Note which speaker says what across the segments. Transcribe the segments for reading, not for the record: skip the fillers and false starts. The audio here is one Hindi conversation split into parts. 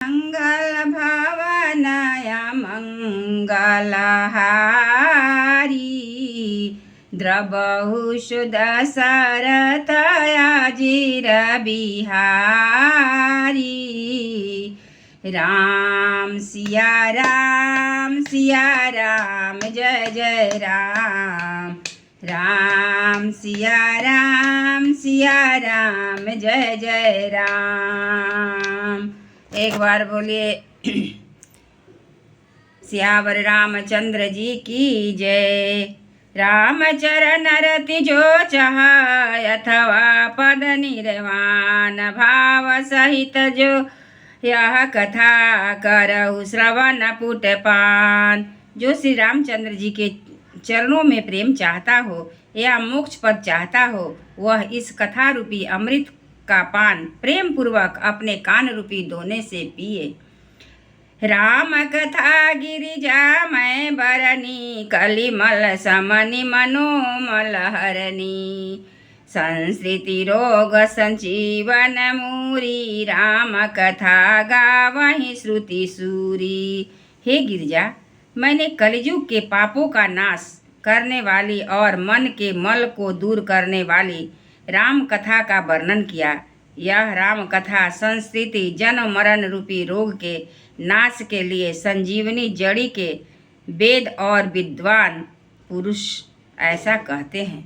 Speaker 1: मंगल भवनय मंगलहारी द्रवहु सुदशरथ अजिर बिहारी। राम सिया राम जय जय राम। राम सिया राम जय जय राम। एक बार बोलिए सियावर रामचंद्र जी की जय। राम चरण रति जो चाह अथवा पद निर्वाण भाव सहित जो यह कथा करहु श्रवण पुट पान। जो श्री रामचंद्र जी के चरणों में प्रेम चाहता हो या मोक्ष पद चाहता हो, वह इस कथा रूपी अमृत का पान प्रेम पूर्वक अपने कान रूपी दोने से पिए। राम कथा गिरिजा मैं बरनी कलिमल समनि मनोमल हरनी। संस्कृति रोग संजीवन मूरी राम कथा गावहि श्रुति सूरी। हे गिरिजा, मैंने कलियुग के पापों का नाश करने वाली और मन के मल को दूर करने वाली राम कथा का वर्णन किया। यह राम कथा संस्कृति जन्म मरण रूपी रोग के नाश के लिए संजीवनी जड़ी के वेद और विद्वान पुरुष ऐसा कहते हैं।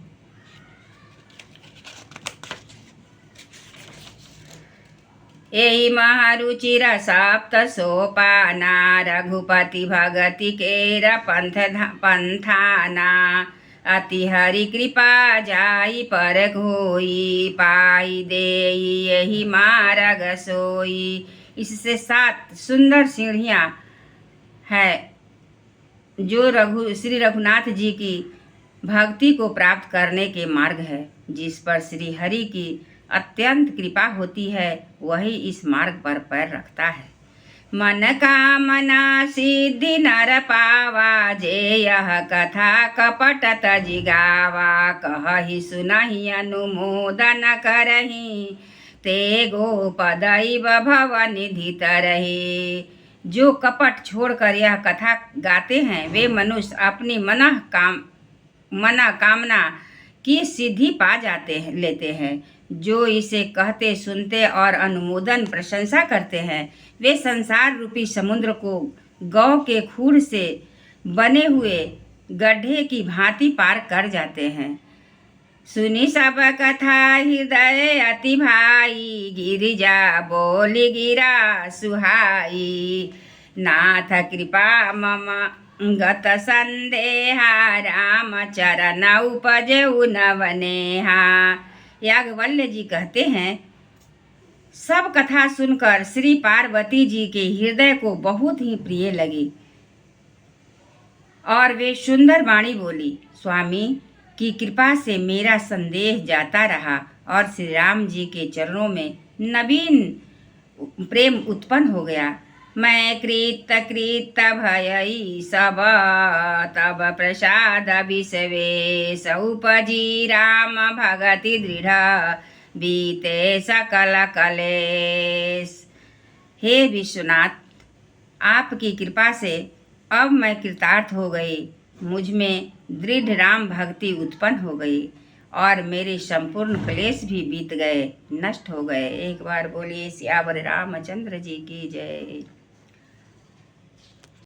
Speaker 1: यही महारुचिर सप्त सोपाना रघुपति भगति केर पंथाना। अति हरि कृपा जाई पर घोई पाई देई यही मार्ग सोई। इससे 7 सुंदर सीढ़ियाँ है जो श्री रघुनाथ जी की भक्ति को प्राप्त करने के मार्ग है। जिस पर श्री हरि की अत्यंत कृपा होती है वही इस मार्ग पर पैर रखता है। मन कामना सिद्धि नर पावा जे यह कथा कपट तजि गावा। कहहि सुनहि अनुमोदन करहि ते गोपदैव भव निधि तरहि। जो कपट छोड़कर यह कथा गाते हैं वे मनुष्य अपनी मनोकामना की सिद्धि पा लेते हैं। जो इसे कहते सुनते और अनुमोदन प्रशंसा करते हैं वे संसार रूपी समुद्र को गौ के खूर से बने हुए गड्ढे की भांति पार कर जाते हैं। सुनी सब कथा हृदय अति भाई गिरिजा बोली गिरा सुहाई। नाथ कृपा मम गत संदेहा राम चरण उपजऊ नवनेहा। याज्ञवल्क्य जी कहते हैं, सब कथा सुनकर श्री पार्वती जी के हृदय को बहुत ही प्रिय लगी और वे सुंदर वाणी बोली। स्वामी की कृपा से मेरा संदेह जाता रहा और श्री राम जी के चरणों में नवीन प्रेम उत्पन्न हो गया। मैं कृत भयई सब तब प्रसाद विषवेश उपजी राम भगति दृढ़ बीते सकल कलेश। हे विश्वनाथ, आपकी कृपा से अब मैं कृतार्थ हो गई। मुझ में दृढ़ राम भक्ति उत्पन्न हो गई और मेरे संपूर्ण क्लेश भी बीत गए, नष्ट हो गए। एक बार बोलिए सियावर रामचंद्र जी की जय।